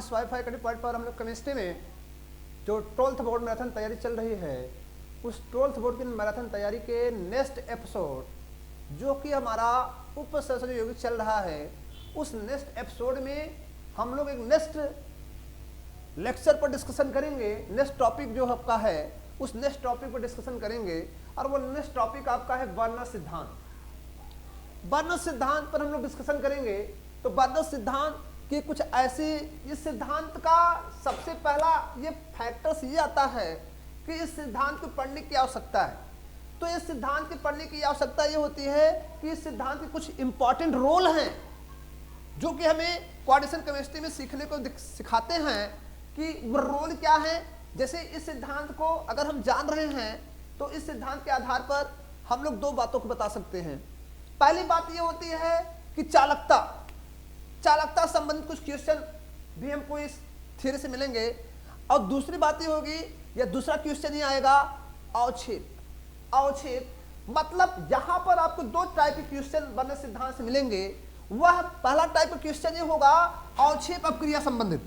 आज इस wifi connect point पर हम लोग केमिस्ट्री में जो 12th बोर्ड मैराथन तैयारी चल रही है, उस 12th बोर्ड की मैराथन तैयारी के नेक्स्ट एपिसोड जो कि हमारा उप सेशन योगी चल रहा है, उस नेक्स्ट एपिसोड में हम लोग एक नेक्स्ट लेक्चर पर डिस्कशन करेंगे। नेक्स्ट टॉपिक जो आपका है उस नेक्स्ट टॉपिक पर डिस्कशन करेंगे और वो नेक्स्ट टॉपिक आपका है वर्नर सिद्धांत। वर्नर सिद्धांत पर हम लोग डिस्कशन करेंगे। तो वर्नर सिद्धांत की कुछ ऐसी, इस सिद्धांत का सबसे पहला ये फैक्टर्स ये आता है कि इस सिद्धांत को पढ़ने की आवश्यकता है। तो इस सिद्धांत के पढ़ने की आवश्यकता ये होती है कि इस सिद्धांत के कुछ इंपॉर्टेंट रोल हैं जो कि हमें कोऑर्डिनेशन केमिस्ट्री में सीखने को सिखाते हैं कि वो रोल क्या है। जैसे इस सिद्धांत को अगर हम जान रहे हैं तो इस सिद्धांत के आधार पर हम लोग दो बातों को बता सकते हैं। पहली बात ये होती है कि चालकता संबंधित कुछ क्वेश्चन भी हमको इस थ्योरी से मिलेंगे, और दूसरी बात ये होगी या दूसरा क्वेश्चन ये आएगा अवक्षेप। मतलब यहां पर आपको दो टाइप के क्वेश्चन वर्नर सिद्धांत से मिलेंगे। वह पहला टाइप का क्वेश्चन ये होगा अवक्षेप अपक्रिया संबंधित।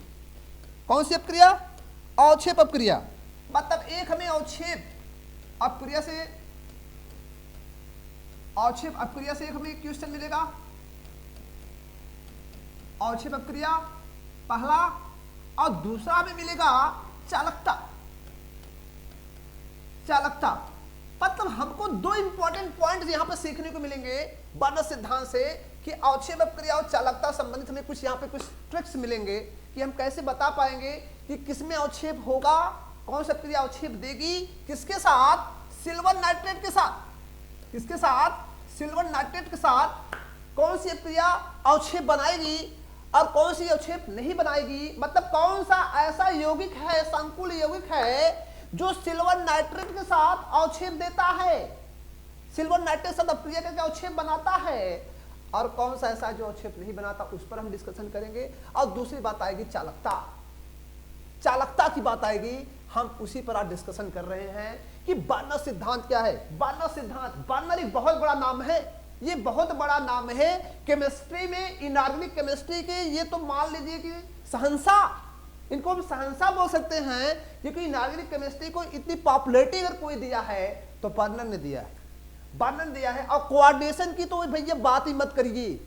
कौन सी अपक्रिया? अवक्षेप अपक्रिया। मतलब एक हमें अवक्षेप अपक्रिया से एक हमें क्वेश्चन मिलेगा, अवक्षेप अपक्रिया पहला, और दूसरा हमें मिलेगा चालकता। मतलब हमको दो इंपॉर्टेंट पॉइंट्स यहां पर सीखने को मिलेंगे वर्नर सिद्धांत से कि अवक्षेप अपक्रिया और चालकता संबंधित हमें कुछ यहां पे कुछ ट्रिक्स मिलेंगे कि हम कैसे बता पाएंगे कि किसमें अवक्षेप होगा, कौन सी अपक्रिया अवक्षेप देगी, किसके साथ? सिल्वर नाइट्रेट के साथ। किसके साथ? सिल्वर नाइट्रेट के साथ कौन सी अपक्रिया अवक्षेप बनाएगी और कौन सी अवक्षेप नहीं बनाएगी। मतलब कौन सा ऐसा यौगिक है, संकुल यौगिक है जो सिल्वर नाइट्रेट के साथ अवक्षेप देता है, सिल्वर नाइट्रेट साथ अपक्रिया करके अवक्षेप बनाता है, और कौन सा ऐसा जो अवक्षेप नहीं बनाता, उस पर हम डिस्कशन करेंगे। और दूसरी बात आएगी चालकता की बात आएगी। हम उसी पर आज डिस्कशन कर रहे हैं कि वर्नर सिद्धांत क्या है। वर्नर एक बहुत बड़ा नाम है, ये बहुत बड़ा नाम है केमिस्ट्री में, इनऑर्गेनिक केमिस्ट्री के। ये तो मान लीजिए कि शहंशाह, इनको हम शहंशाह बोल सकते हैं, क्योंकि इनऑर्गेनिक केमिस्ट्री को इतनी पॉपुलैरिटी अगर कोई दिया है तो वर्नर ने दिया है। और कोऑर्डिनेशन की तो भैया बात ही मत करिए,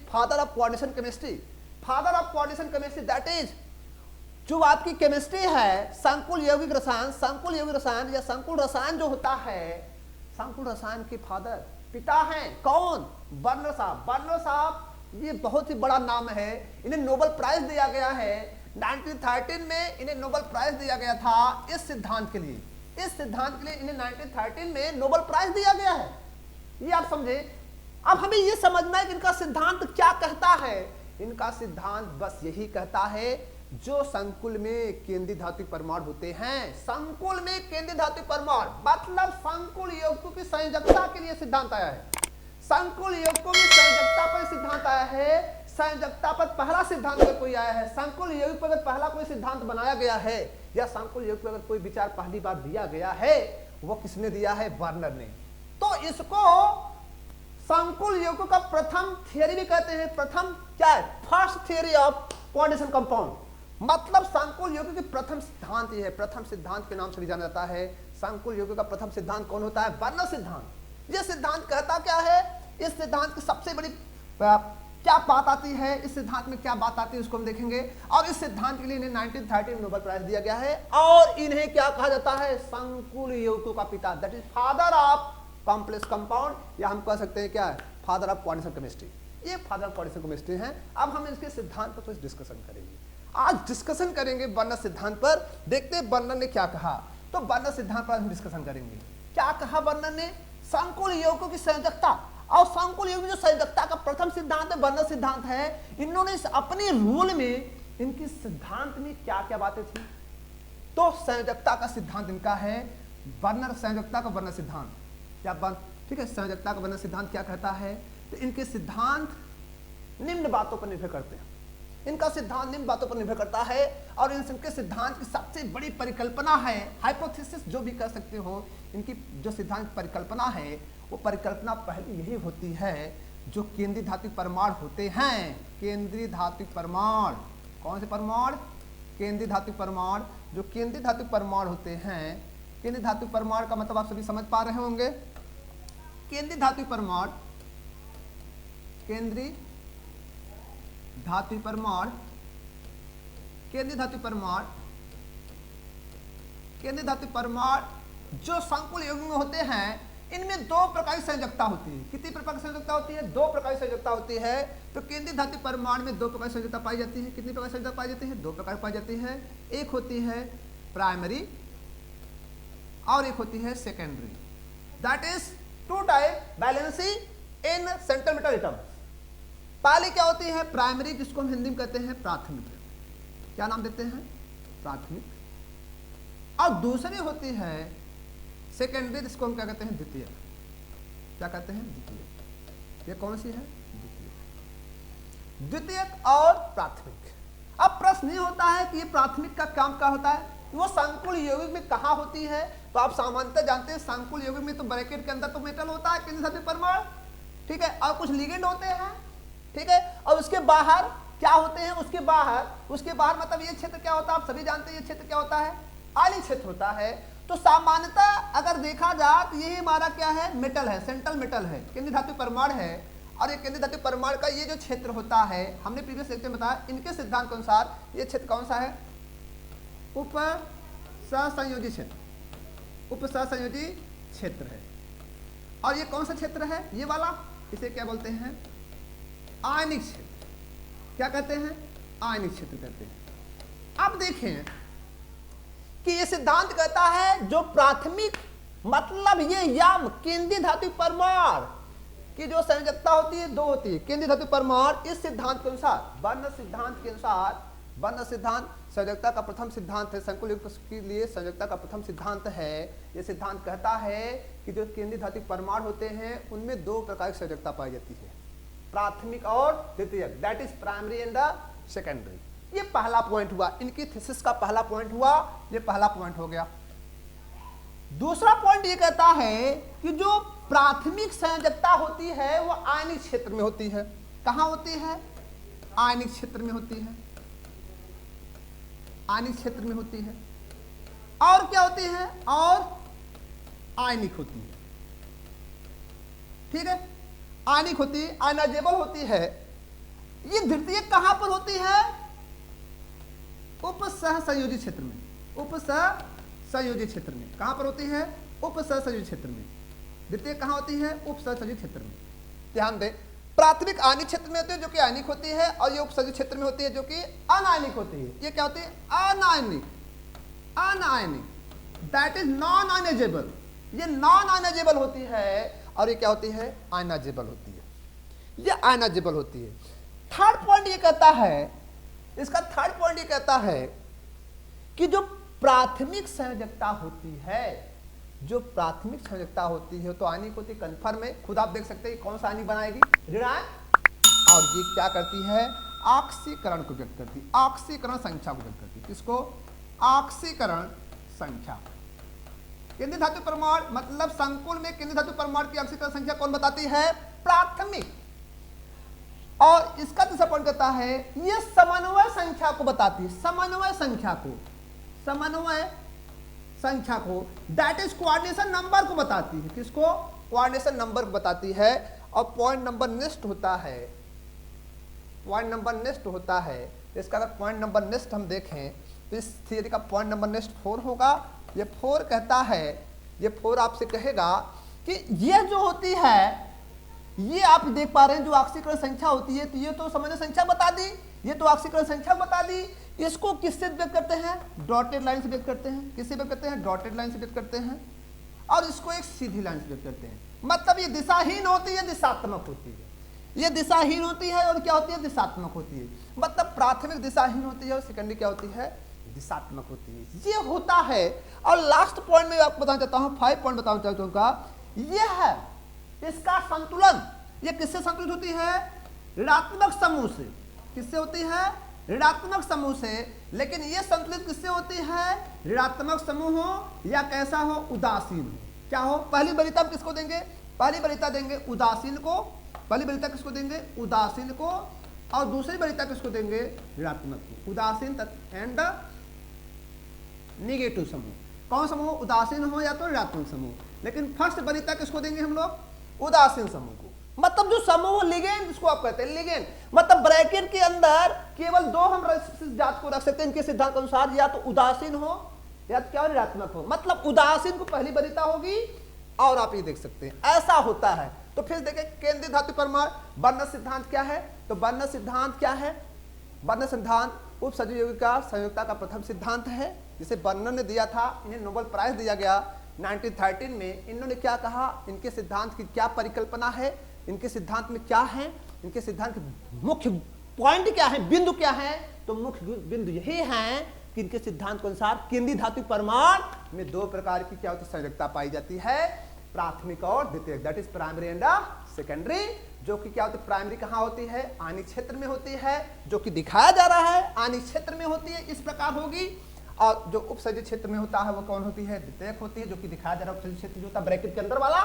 father of coordination chemistry, that is जो आपकी केमिस्ट्री है, संकुल यौगिक रसायन या संकुल रसायन जो होता है, संकुल रसायन के फादर, पिता हैं कौन? वर्नर साहब। ये बहुत ही बड़ा नाम है। इन्हें नोबेल प्राइज दिया गया है 1913 में। इन्हें नोबेल प्राइज दिया गया था इस सिद्धांत के लिए इन्हें 1913 में नोबेल प्राइज दिया गया है। ये आप समझे। अब हमें ये समझना है कि इनका सिद्धांत क्या कहता है। इनका सिद्धांत बस यही कहता है, जो संकुल में केंद्रीय धात्विक परमाणु होते हैं, संकुल में केंद्रीय धात्विक परमाणु, मतलब संकुल यौगिकों की संयोजकता के लिए सिद्धांत आया है। संकुल यौगिकों में संयोजकता पर सिद्धांत आया है। संयोजकता पर पहला सिद्धांत अगर कोई आया है, संकुल यौगिक पर अगर पहला कोई सिद्धांत बनाया गया है, या संकुल यौगिक पर अगर कोई विचार पहली बार दिया गया है, वो किसने दिया है? वर्नर ने। तो इसको संकुल यौगिकों का प्रथम थियरी भी कहते हैं। प्रथम क्या है? First theory of coordination compound. मतलब संकुल यौगिक की प्रथम सिद्धांत ये है, प्रथम सिद्धांत के नाम से भी जाना जाता है। संकुल यौगिक का प्रथम सिद्धांत कौन होता है? वर्नर सिद्धांत। ये सिद्धांत कहता क्या है? इस सिद्धांत की सबसे बड़ी क्या बात आती है, इस सिद्धांत में क्या बात आती है उसको हम देखेंगे। और इस सिद्धांत के लिए इन्हें 1913 में नोबेल प्राइज दिया गया है, और इन्हें क्या कहा जाता है? संकुल यौगिकों का पिता, that is father of complex compound, या हम कह सकते हैं क्या है? Father of coordination chemistry. ये फादर ऑफ कोऑर्डिनेशन केमिस्ट्री है। अब हम इसके सिद्धांत पर कुछ डिस्कशन करेंगे। आज डिस्कशन करेंगे वर्नर सिद्धांत पर। देखते हैं वर्नर ने क्या कहा। तो वर्नर सिद्धांत पर हम डिस्कशन करेंगे। क्या कहा वर्नर ने? संकुल यौगिकों की संयोजकता, और संकुल यौगिक जो संयोजकता का प्रथम सिद्धांत है, वर्नर सिद्धांत है। इन्होंने अपने रूल में, इनकी सिद्धांत में क्या क्या बातें थी। तो संयोजकता का सिद्धांत इनका है वर्नर, संयोजकता का वर्नर सिद्धांत क्या बात, ठीक है। संयोजकता का वर्नर सिद्धांत क्या कहता है? तो इनके सिद्धांत निम्न बातों पर निर्भर करते हैं। इनका सिद्धांत निम्न बातों पर निर्भर करता है, और इनके सिद्धांत की सबसे बड़ी परिकल्पना है, हाइपोथेसिस जो भी कह सकते हो। इनकी जो सिद्धांत परिकल्पना है, वो परिकल्पना पहले यही होती है जो केंद्रीय धात्विक परमाणु होते हैं, केंद्रीय धात्विक परमाणु, कौन से परमाणु? केंद्रीय धात्विक परमाणु। जो केंद्रीय धात्विक परमाणु होते हैं, केंद्रीय धात्विक परमाणु का मतलब आप सभी समझ पा रहे होंगे। केंद्रीय धात्विक परमाणु, केंद्रीय धात्विक परमाणु, केंद्रीय धात्विक परमाणु, केंद्रीय धात्विक परमाणु जो संकुल यौगिक में होते हैं, इनमें दो प्रकार की संयोजकता होती है। कितनी प्रकार की संयोजकता होती है? दो प्रकार की संयोजकता होती है। तो केंद्रीय धात्विक परमाणु में दो प्रकार की संयोजकता पाई जाती है। कितनी प्रकार की संयोजकता पाई जाती है? दो प्रकार पाई जाती है। एक होती है प्राइमरी और एक होती है secondary. That is two type valency in centimetre atoms. पहली क्या होती है? प्राइमरी, जिसको हम हिंदी में कहते हैं प्राथमिक। क्या नाम देते हैं? प्राथमिक। और दूसरी होती है सेकेंडरी, जिसको हम क्या कहते हैं? द्वितीय। क्या कहते हैं? द्वितीय। ये कौन सी है? द्वितीय। द्वितीयक और प्राथमिक। अब प्रश्न ये होता है कि ये प्राथमिक का काम क्या होता है? वो संकुल यौगिक में कहाँ होती है? तो आप सामान्यतः जानते हैं संकुल यौगिक में तो ब्रैकेट के अंदर तो मेटल होता है, केंद्रीय धात्विक परमाणु, ठीक है, और कुछ लिगेंड होते हैं, ठीक है, और उसके बाहर क्या होते हैं? उसके बाहर मतलब ये क्षेत्र क्या होता है? आप सभी जानते हैं ये क्षेत्र क्या होता है? आयनिक क्षेत्र होता है। तो सामान्यतः अगर देखा जाए तो ये हमारा क्या है? मेटल है, सेंट्रल मेटल है, केंद्रीय धात्विक परमाणु है। और ये केंद्रीय धात्विक परमाणु का ये जो क्षेत्र होता है, हमने प्रीवियस लेक्चर में बताया, इनके सिद्धांत के अनुसार ये क्षेत्र कौन सा है? उप सहसंयोजी क्षेत्र, उप सहसंयोजी क्षेत्र है। और ये कौन सा क्षेत्र है? ये वाला, इसे क्या बोलते हैं? आयनिक क्षेत्र। क्या कहते हैं? आयनिक क्षेत्र कहते हैं। अब देखें कि ये सिद्धांत कहता है जो प्राथमिक मतलब ये याम केंद्रीय धात्विक परमाणु की जो संयोजकता होती है, दो होती है केंद्रीय धात्विक परमाणु। इस सिद्धांत के अनुसार, वर्ण सिद्धांत के अनुसार, वर्ण सिद्धांत संयोजकता का प्रथम सिद्धांत है, संकुल यौगिक के लिए संयोजकता का प्रथम सिद्धांत है। यह सिद्धांत कहता है कि जो केंद्रीय धात्विक परमाणु होते हैं उनमें दो प्रकार की संयोजकता पाई जाती है, प्राथमिक और द्वितीयक। That is primary and the secondary. ये पहला पॉइंट हुआ, इनकी थीसिस का पहला पॉइंट हुआ, ये पहला पॉइंट हो गया। दूसरा पॉइंट ये कहता है कि जो प्राथमिक संयोजकता होती है वो आयनिक क्षेत्र में होती है। कहां होती है? आयनिक क्षेत्र में होती है, आयनिक क्षेत्र में होती है। और क्या होती है? और आयनिक होती है, ठीक है, आयनिक होती है, आयनाइजेबल होती है। ये द्वितीयक कहां पर होती है? उप सहसंयोजी क्षेत्र में, उप सहसंयोजी क्षेत्र में। कहां पर होती है? उप सहसंयोजी क्षेत्र में। द्वितीय कहां होती है? उप सहसंयोजी क्षेत्र में। ध्यान दें, प्राथमिक आयनिक क्षेत्र में होती है जो कि आयनिक होती है, और ये उप सहसंयोजी क्षेत्र में होती है जो कि अनायनिक होती है। ये क्या होती है? Anionic, anionic. That is non ionizable. ये नॉन आयनाइजेबल होती है। और ये क्या होती है? आयनाइजेबल होती है, ये आयनाइजेबल होती है। थर्ड पॉइंट ये कहता है, इसका थर्ड पॉइंट ये कहता है कि जो प्राथमिक संयोजकता होती है, जो प्राथमिक संयोजकता होती है तो आयनिक होती है, कन्फर्म है। खुद आप देख सकते हैं कौन सा आयनिक बनाएगी? ऋणायन। और ये क्या करती है? ऑक्सीकरण को व्यक्त करती है, ऑक्सीकरण संख्या को व्यक्त करती है। किसको? ऑक्सीकरण संख्या। केंद्रीय धात्विक परमाणु मतलब संकुल में केंद्रीय धात्विक परमाणु की ऑक्सीकरण संख्या कौन बताती है? प्राथमिक। और इसका दूसरा पॉइंट कहता है ये समन्वय संख्या को बताती है, समन्वय संख्या को, समन्वय संख्या को, दैट इज कोऑर्डिनेशन नंबर को बताती है। किसको? कोऑर्डिनेशन नंबर को बताती है। और पॉइंट नंबर नेक्स्ट होता है, पॉइंट नंबर नेक्स्ट होता है। इसका अगर पॉइंट नंबर नेक्स्ट हम देखें तो इस थियरी का पॉइंट नंबर नेक्स्ट 4 होगा। ये 4 कहता है, ये 4 आपसे कहेगा कि ये जो होती है, ये आप देख पा रहे हैं जो ऑक्सीकरण संख्या होती है, तो ये तो समन्वय संख्या बता दी, ये तो ऑक्सीकरण संख्या बता दी। इसको किससे व्यक्त करते हैं? डॉटेड लाइन से व्यक्त करते हैं। किससे व्यक्त करते हैं? डॉटेड लाइन से व्यक्त करते हैं। और इसको एक सीधी लाइन से व्यक्त करते हैं। मतलब ये दिशाहीन होती है, दिशात्मक होती है। ये दिशाहीन होती है और क्या होती है? दिशात्मक होती है। मतलब प्राथमिक दिशाहीन होती है और सेकेंडरी क्या होती है? दिशात्मक होती है। ये होता है। और लास्ट पॉइंट में आपको बताना चाहता हूं, 5 पॉइंट बताना चाहता हूं। यह है इसका संतुलन। ये किससे संतुलित होती है? ऋणात्मक समूह से। किससे होती है? ऋणात्मक समूह से। लेकिन ये संतुलित किससे होती है? ऋणात्मक समूह हो या कैसा हो? उदासीन हो। क्या हो? पहली वरीयता किसको देंगे? पहली वरीयता देंगे उदासीन को, पहली वरीयता किसको देंगे? उदासीन को, और दूसरी वरीयता किसको देंगे? ऋणात्मक को। उदासीन एंड निगेटिव समूह। कौन समूह? उदासीन हो या तो ऋणात्मक समूह। लेकिन फर्स्ट वरीयता किसको देंगे हम लोग? उदासीन समूह को। मतलब जो समूह लिगेंड जिसको आप कहते हैं, लिगेंड मतलब ब्रैकेट के अंदर केवल दो हम जात को रख सकते हैं इनके सिद्धांत के अनुसार, या तो उदासीन हो या तो क्या ऋणात्मक हो। मतलब उदासीन को पहली वरीयता होगी, और आप ये देख सकते हैं ऐसा होता है। तो फिर देखें केंद्रीय धातु परमाणु बर्नर सिद्धांत क्या है? तो बर्नर सिद्धांत क्या है? बर्नर सिद्धांत उपसर्जक यौगिका संयोजकता का प्रथम सिद्धांत है, जिसे बर्नर ने दिया था। इन्हें नोबेल प्राइज दिया गया 1913 में। इन्होंने क्या कहा? इनके सिद्धांत की क्या परिकल्पना है, इनके सिद्धांत में क्या है, इनके सिद्धांत के मुख्य पॉइंट क्या है, बिंदु क्या है? तो मुख्य बिंदु यही है कि इनके सिद्धांत के अनुसार केंद्रीय धातु परमाणु में दो प्रकार की क्या होती है? संयोजकता पाई जाती है, प्राथमिक और द्वितीयक, that is primary and secondary. जो कि क्या होती है? प्राइमरी कहाँ होती है? आणिक क्षेत्र में होती है, जो कि दिखाया जा रहा है आणिक क्षेत्र में होती है, इस प्रकार होगी। और जो उपसर्जित क्षेत्र में होता है वो कौन होती है? द्वितीयक होती है, जो कि दिखाया जा रहा है उपसर्जित क्षेत्र जो होता है ब्रैकेट के अंदर वाला।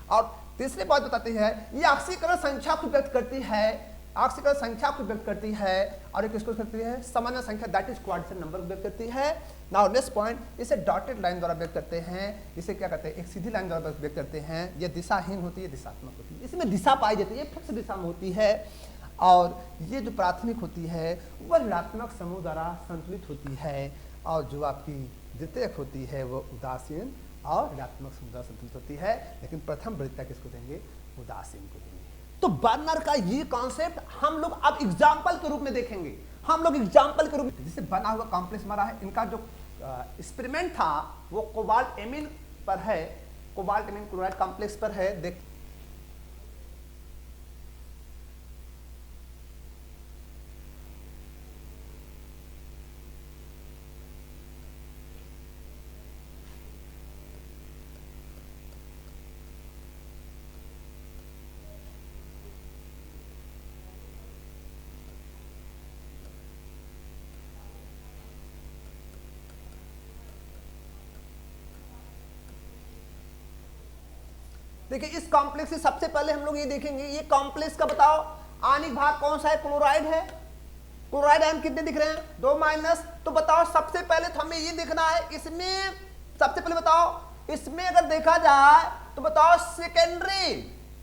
और तीसरी बात बताती है, ये ऑक्सीकरण संख्या को व्यक्त करती है, ऑक्सीकरण संख्या को व्यक्त करती है, और एक किसको करती है? सामान्य संख्या, दैट इज क्वाड्रेचर नंबर को व्यक्त करती है। नाउ नेक्स्ट पॉइंट, इसे डॉटेड लाइन द्वारा व्यक्त करते हैं, इसे क्या कहते हैं? एक सीधी लाइन द्वारा व्यक्त करते हैं। ये दिशाहीन होती है, दिशात्मक होती है, इसमें दिशा पाई जाती है, फिक्स दिशा में होती है। और ये जो प्राथमिक होती है वह ऋणात्मक समूह द्वारा संतुलित होती है, और जो आपकी द्वितीयक होती है वो उदासीन और ऋणात्मक समूह द्वारा संतुलित होती है। लेकिन प्रथम वरीयता किसको देंगे? उदासीन को देंगे। तो बर्नर का ये कॉन्सेप्ट हम लोग अब एग्जाम्पल के रूप में देखेंगे। हम लोग एग्जाम्पल के रूप में जिससे बना हुआ कॉम्प्लेक्स हमारा है, इनका जो एक्सपेरिमेंट था वो कोबाल्ट एमीन पर है, कोबाल्ट एमीन क्लोराइड कॉम्प्लेक्स पर है। देख देखिए इस कॉम्प्लेक्स से सबसे पहले हम लोग ये देखेंगे, ये कॉम्प्लेक्स का बताओ आणिक भाग कौन सा है? क्लोराइड है। क्लोराइड आयन कितने दिख रहे हैं? 2 माइनस। तो बताओ सबसे पहले तो हमें ये देखना है, इसमें सबसे पहले बताओ, इसमें अगर देखा जाए तो बताओ सेकेंडरी,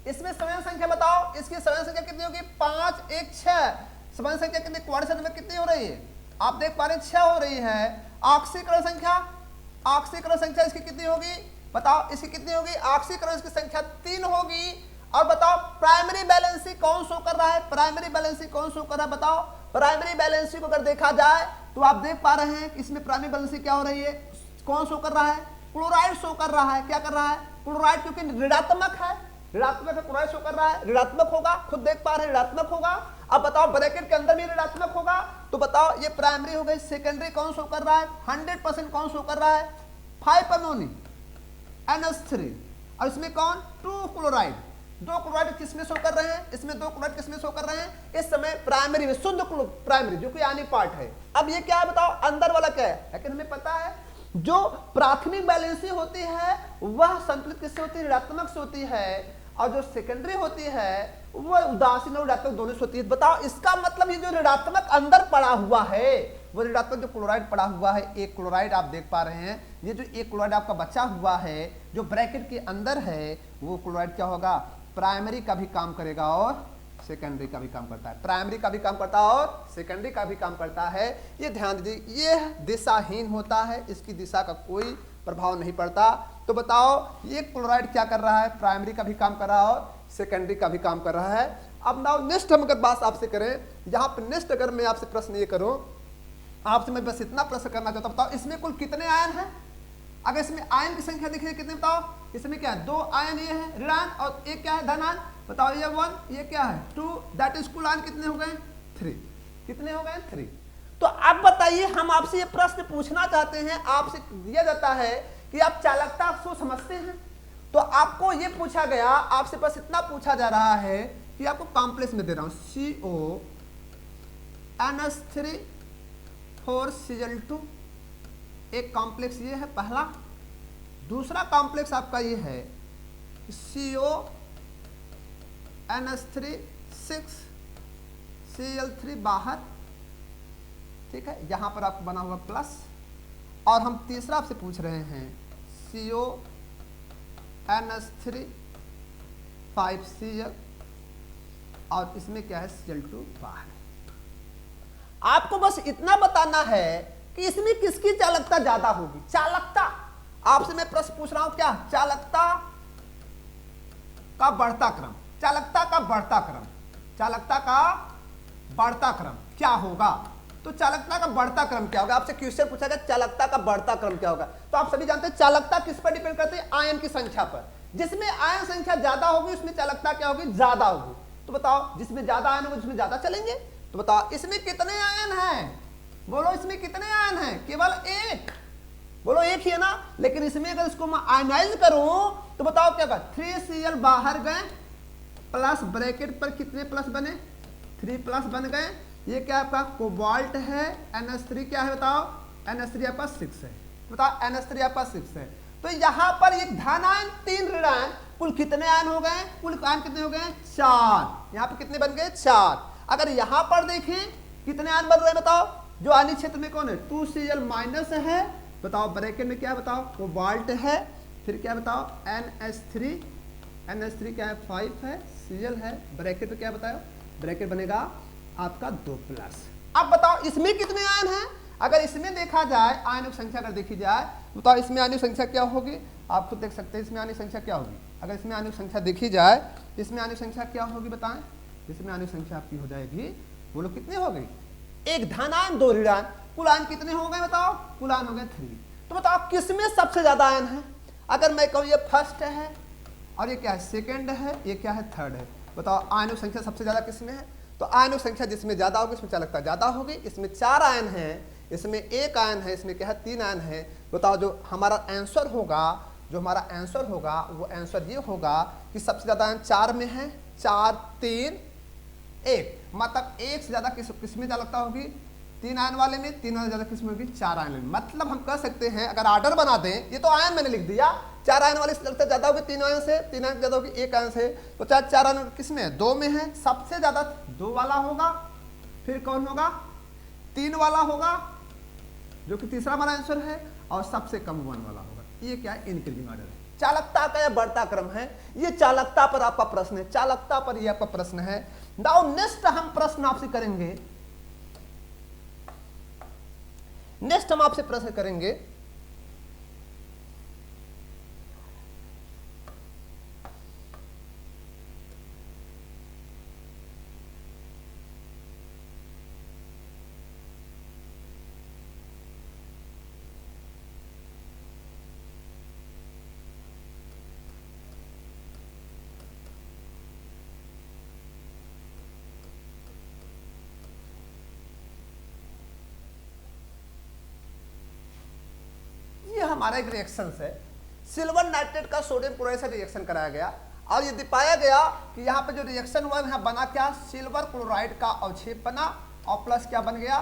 इसमें समान संख्या बताओ, इसकी समान संख्या कितनी होगी? 5 1 6। समान संख्या कितनी क्वाड्रेचर में कितनी हो रही है? आप देख पा रहे हैं 6 हो रही है। ऑक्सीकरण संख्या, ऑक्सीकरण संख्या इसकी कितनी होगी? बताओ इसकी कितनी होगी? ऑक्सीकरण की संख्या 3 होगी। और बताओ प्राइमरी बैलेंसी कौन शो कर रहा है? प्राइमरी बैलेंसी कौन शो कर रहा है? बताओ प्राइमरी बैलेंसी को अगर देखा जाए तो आप देख पा रहे हैं कि इसमें प्राइमरी बैलेंसी क्या हो रही है? कौन शो कर रहा है? क्लोराइड शो कर रहा है। क्या कर रहा है? क्लोराइड, क्योंकि ऋणात्मक है, ऋणात्मक है, क्लोराइड शो कर रहा है, ऋणात्मक होगा, खुद देख पा रहे हैं ऋणात्मक होगा। अब बताओ ब्रैकेट के अंदर भी ऋणात्मक होगा। तो बताओ ये प्राइमरी हो गई। सेकेंडरी कौन शो कर रहा है? 100% कौन शो कर रहा है? 5 अमोनियम NH3। और इसमें कौन? 2 क्लोराइड। 2 क्लोराइड किसमें शो कर रहे हैं? इसमें 2 क्लोराइड किसमें शो कर रहे हैं? इस समय प्राइमरी में, शुद्ध प्राइमरी जो कि आणिक पार्ट है। अब ये क्या है बताओ? अंदर वाला क्या है? लेकिन हमें पता है जो प्राथमिक बैलेंसी होती है वह संतुलित किससे होती है? ऋणात्मक से होती है। और जो सेकेंडरी होती है वह उदासीन और ऋणात्मक दोनों से होती है। बताओ इसका मतलब ये जो ऋणात्मक अंदर पड़ा हुआ है, वो ऋणात्मक जो क्लोराइड पड़ा हुआ है, एक क्लोराइड आप देख पा रहे हैं, ये जो एक क्लोराइड आपका बचा हुआ है जो ब्रैकेट के अंदर है, वो क्लोराइड क्या होगा? प्राइमरी का भी काम करेगा और सेकेंडरी का भी काम करता है। प्राइमरी का भी काम करता है और सेकेंडरी का भी काम करता है। ये ध्यान दीजिए, ये दिशाहीन होता है, इसकी दिशा का कोई प्रभाव नहीं पड़ता। तो बताओ ये क्लोराइड क्या कर रहा है? प्राइमरी का भी काम कर रहा है और सेकेंडरी का भी काम कर रहा है। अब नाउ नेक्स्ट हम अगर बात आपसे करें, यहाँ पर नेक्स्ट अगर मैं आपसे प्रश्न ये करूं, आपसे मैं बस इतना प्रश्न करना चाहता हूं, बताओ इसमें कुल कितने आयन हैं? अगर इसमें आयन की संख्या दिखे कितने बताओ? इसमें क्या है? 2 आयन ये है ऋणायन और एक क्या है? धनायन। बताओ ये 1, ये क्या है? 2, दैट इज कुल आयन कितने हो गए? 3। कितने हो गए? 3। तो अब बताइए, हम आपसे ये प्रश्न पूछना चाहते हैं, आपसे दिया जाता है कि आप चालकता को समझते हैं। तो आपको ये पूछा गया, आपसे बस इतना पूछा जा रहा है कि आपको कॉम्प्लेक्स में दे रहा हूं CONH3 4Cl2, एक कॉम्प्लेक्स ये है पहला। दूसरा कॉम्प्लेक्स आपका ये है NH3 6 Cl3 बाहर, ठीक है, यहां पर आपको बना हुआ प्लस, और हम तीसरा आपसे पूछ रहे हैं CO NH3 5Cl, और इसमें क्या है Cl2 बाहर। आपको बस इतना बताना है कि इसमें किसकी चालकता ज्यादा होगी। चालकता, आपसे मैं प्रश्न पूछ रहा हूं, क्या चालकता का बढ़ता क्रम, चालकता का बढ़ता क्रम, चालकता का बढ़ता क्रम क्या होगा। तो चालकता का बढ़ता क्रम क्या होगा, आपसे क्वेश्चन पूछा गया चालकता का बढ़ता क्रम क्या होगा। तो आप सभी जानते हैं चालकता किस पर डिपेंड करती है, आयन की संख्या पर। जिसमें आयन संख्या ज्यादा होगी उसमें चालकता क्या होगी, ज्यादा होगी। तो बताओ, जिसमें ज्यादा आयन होगा उसमें ज्यादा चलेंगे। तो बताओ इसमें कितने आयन हैं, बोलो इसमें कितने आयन हैं, केवल एक, बोलो एक ही है ना। लेकिन इसमें अगर इसको मैं आयनाइज करूं तो बताओ क्या होगा, 3Cl बाहर गए, प्लस ब्रैकेट पर कितने प्लस बने, 3 प्लस बन गए। ये क्या आपका कोबाल्ट है, NH3 क्या है बताओ, NH3 आपका 6 है, बताओ NH3 आपका 6 है। तो यहां पर एक धन आयन 3 ऋण आयन, कुल कितने आयन हो गए, कुल आयन कितने हो गए 4। यहां पर कितने बन गए 4। अगर यहां पर देखें कितने आयन बन रहे हैं बताओ, जो आयनिक क्षेत्र में कौन है 2Cl माइनस है, बताओ ब्रैकेट में क्या बताओ कोबाल्ट है, फिर क्या बताओ NH3, NH3 क्या है 5 है, Cl है, ब्रैकेट में क्या बताओ, ब्रैकेट बनेगा आपका 2 प्लस। अब बताओ इसमें कितने आयन हैं, अगर इसमें देखा जाए आयनिक संख्या अगर देखी जाए, बताओ इसमें आयनिक संख्या क्या होगी, आप खुद देख सकते हैं इसमें आयनिक संख्या क्या होगी। अगर इसमें आयनिक संख्या देखी जाए, इसमें आयनिक संख्या क्या होगी बताएं, इसमें आयनिक संख्या आपकी हो जाएगी, बोलो कितनी हो गई, एक धनायन 2 ऋणायन, कुल आयन कितने हो गए बताओ, कुल आयन हो गए 3। तो बताओ किसमें सबसे ज्यादा आयन है। अगर मैं कहूँ ये फर्स्ट है और ये क्या है सेकेंड है, ये क्या है थर्ड है, बताओ आयनिक संख्या सबसे ज्यादा किसमें है। तो आयनिक संख्या जिसमें ज्यादा होगी उसमें चालकता ज्यादा होगी। इसमें 4 आयन है, इसमें 1 आयन है, इसमें क्या है 3 आयन है। बताओ जो हमारा आंसर होगा, जो हमारा आंसर होगा वो आंसर ये होगा कि सबसे ज्यादा आयन 4 में है, 4 3 1, मतलब 1 से ज्यादा किसमें चालकता होगी, 3 आयन वाले में, 3 वाले ज्यादा किसमें होगी 4 आयन में। मतलब हम कह सकते हैं अगर ऑर्डर बना दें, ये तो आयन मैंने लिख दिया, 4 आयन वाली चालकता ज्यादा होगी 3 आयन से, 3 आयन ज्यादा होगी 1 आयन से। तो 4 आयन किसमें है 2 में है, सबसे ज्यादा 2 वाला होगा, फिर कौन होगा 3 वाला होगा जो कि तीसरा हमारा आंसर है, और सबसे कम 1 वाला होगा। ये क्या है इंक्रीजिंग ऑर्डर है, चालकता का यह बढ़ता क्रम है। ये चालकता पर आपका प्रश्न है, चालकता पर यह आपका प्रश्न है। नाउ नेक्स्ट हम प्रश्न आपसे करेंगे, नेक्स्ट हम आपसे प्रश्न करेंगे हमारा एक रिएक्शन है, सिल्वर नाइट्रेट का सोडियम क्लोराइड से रिएक्शन कराया गया और ये दिखाया गया कि यहाँ पे जो रिएक्शन हुआ यहाँ बना क्या, सिल्वर क्लोराइड का अवक्षेप बना और प्लस क्या बन गया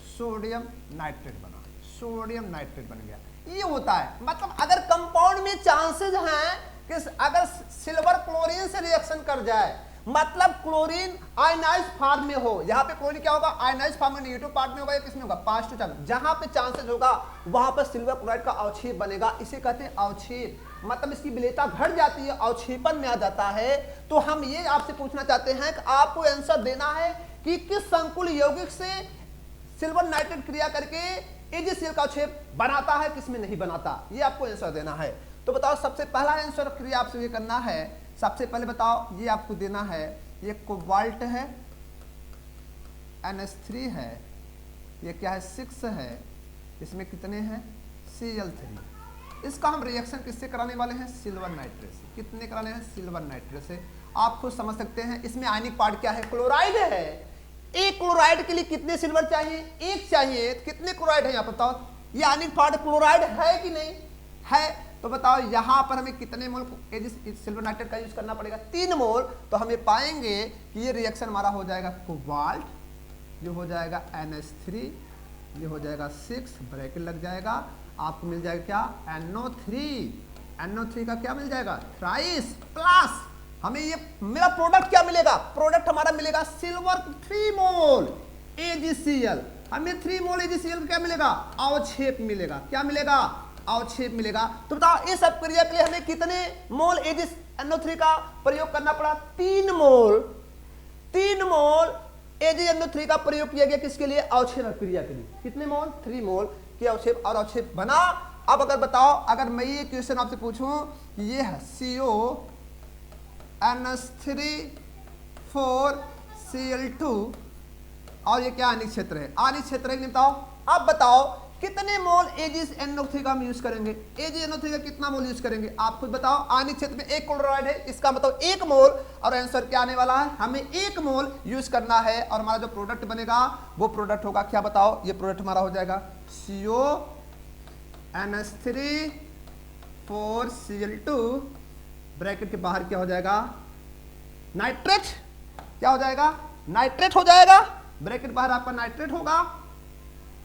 सोडियम नाइट्रेट बना, सोडियम नाइट्रेट बन गया। ये होता है, मतलब अगर कंपाउंड में चांसेस हैं कि अगर सिल्वर क्लोरीन से रिएक्शन कर जाए, मतलब क्लोरीन आयनाइज फॉर्म में हो, यहाँ पे क्लोरीन क्या होगा आयनाइज फॉर्म में नेगेटिव पार्ट में होगा या किसमें होगा पॉजिटिव चार्ज, जहां पे चांसेस होगा वहां पर सिल्वर क्लोराइड का अवक्षेप बनेगा। इसे कहते हैं अवक्षेप, मतलब इसकी विलेयता घट जाती है, अवक्षेपन में आ जाता है। तो हम ये आपसे पूछना चाहते हैं कि आपको आंसर देना है कि किस संकुल यौगिक से सिल्वर नाइट्रेट क्रिया करके एजीसीएल का अवक्षेप बनाता है, किसमें नहीं बनाता, ये आपको आंसर देना है। तो बताओ सबसे पहला आंसर क्रिया आपसे ये करना है, सबसे पहले बताओ ये आपको देना है, ये कोबाल्ट है, NH3 है, ये क्या है 6 है, इसमें कितने हैं Cl3। इसका हम रिएक्शन किससे कराने वाले हैं सिल्वर नाइट्रेट से। कितने कराने हैं सिल्वर नाइट्रेट से, आप खुद समझ सकते हैं। इसमें आयनिक पार्ट क्या है क्लोराइड है, एक क्लोराइड के लिए कितने सिल्वर चाहिए, एक चाहिए, कितने क्लोराइड है यहाँ बताओ, ये आयनिक पार्ट क्लोराइड है कि नहीं है। तो बताओ यहाँ पर हमें कितने मोल सिल्वर नाइट्रेट का यूज करना पड़ेगा 3 मोल। तो हम ये पाएंगे कि ये रिएक्शन हमारा हो जाएगा कोबाल्ट, ये हो जाएगा NH3, ये हो जाएगा 6 ब्रैकेट लग जाएगा, आपको मिल जाएगा क्या NO3, NO3 का क्या मिल जाएगा थ्राइस प्लस हमें ये मेरा प्रोडक्ट क्या मिलेगा, प्रोडक्ट हमारा मिलेगा सिल्वर 3 मोल AgCl। हमें 3 मोल AgCl क्या मिलेगा, अवक्षेप मिलेगा। क्या मिलेगा, अवक्षेप मिलेगा। तो बताओ इस अपक्रिया के लिए हमें कितने मोल AgNO3 का प्रयोग करना पड़ा, 3 मोल। 3 मोल AgNO3 का प्रयोग किया गया किसके लिए, अवक्षेप अपक्रिया के लिए। कितने मोल, 3 मोल के अवक्षेप, और अवक्षेप बना। अब अगर बताओ, अगर मैं ये क्वेश्चन आपसे पूछूं, ये है CONH3 4Cl2 और ये क्या आनिक क्षेत्र है, आनिक क्षेत्र है। बताओ, अब बताओ कितने मोल AgNO3 का हम यूज करेंगे, AgNO3 का कितना मोल यूज करेंगे, आप खुद बताओ। आनिक क्षेत्र में एक क्लोराइड है, इसका मतलब 1 मोल, और आंसर क्या आने वाला है, हमें 1 मोल यूज करना है। और हमारा जो प्रोडक्ट बनेगा वो प्रोडक्ट होगा क्या, बताओ। ये प्रोडक्ट हमारा हो जाएगा CONH3 4Cl2 ब्रैकेट के बाहर क्या हो जाएगा, नाइट्रेट। क्या हो जाएगा, नाइट्रेट हो जाएगा। ब्रैकेट बाहर आपका नाइट्रेट होगा,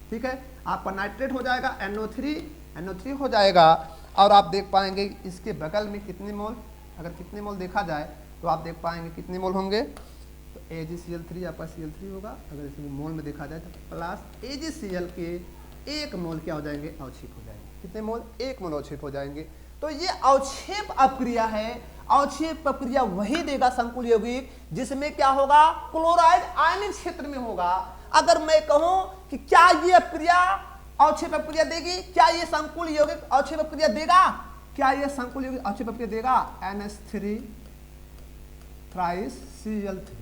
ठीक है, आपका नाइट्रेट हो जाएगा, NO3 हो जाएगा। और आप देख पाएंगे इसके बगल में कितने मोल, अगर कितने मोल देखा जाए तो आप देख पाएंगे कितने मोल होंगे। तो AgCl3 आपका Cl3 होगा, अगर इसमें मोल में देखा जाए तो प्लस AgCl के 1 मोल क्या हो जाएंगे, अवक्षेप हो जाएंगे। कितने मोल, 1 मोल अवक्षेप हो जाएंगे। तो ये अवक्षेप अपक्रिया है। अवक्षेप प्रक्रिया वही देगा संकुल यौगिक जिसमें क्या होगा, क्लोराइड आयनिक क्षेत्र में होगा। अगर मैं कहूं कि क्या ये अपक्रिया अवक्षेप अपक्रिया देगी, क्या ये संकुल यौगिक अवक्षेप अपक्रिया देगा, क्या ये संकुल यौगिक अवक्षेप अपक्रिया देगा, NH3 3Cl3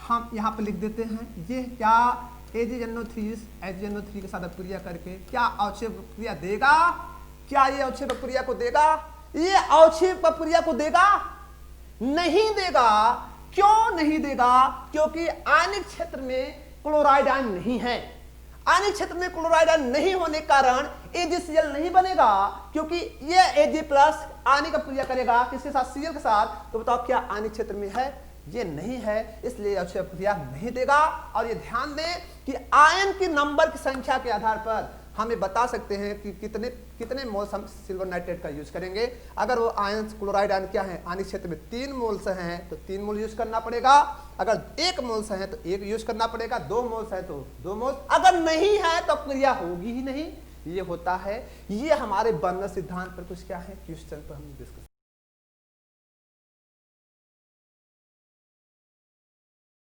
हम यहां पर लिख देते हैं। ये क्या AgNO3 के साथ अपक्रिया करके क्या अवक्षेप अपक्रिया देगा, क्या ये अवक्षेप अपक्रिया को देगा, ये अवक्षेप अपक्रिया को देगा, नहीं देगा। क्यों नहीं देगा, क्योंकि आयनिक क्षेत्र में क्लोराइड आयन नहीं है। आयनिक क्षेत्र में क्लोराइड आयन नहीं होने के कारण AgCl नहीं बनेगा, क्योंकि ये Ag+ आयनिक अपक्रिया करेगा किसके साथ, Cl के साथ। तो बताओ क्या आयनिक क्षेत्र में है, ये नहीं है, इसलिए अवक्षेप अपक्रिया नहीं देगा। और ये ध्यान दें कि आयन की नंबर की संख्या के आधार पर हमें बता सकते हैं कि कितने मोल हम सिल्वर नाइट्रेट का यूज करेंगे। अगर वो आयन क्लोराइड आयन क्या है, आयनिक क्षेत्र में 3 मोल से हैं तो 3 मोल यूज करना पड़ेगा। अगर 1 मोल से है तो 1 यूज करना पड़ेगा, 2 मोल से है तो 2 मोल। अगर नहीं है तो क्रिया होगी ही नहीं। ये होता है, ये हमारे बर्नर सिद्धांत पर कुछ क्या है क्वेश्चन पर हम डिस्कस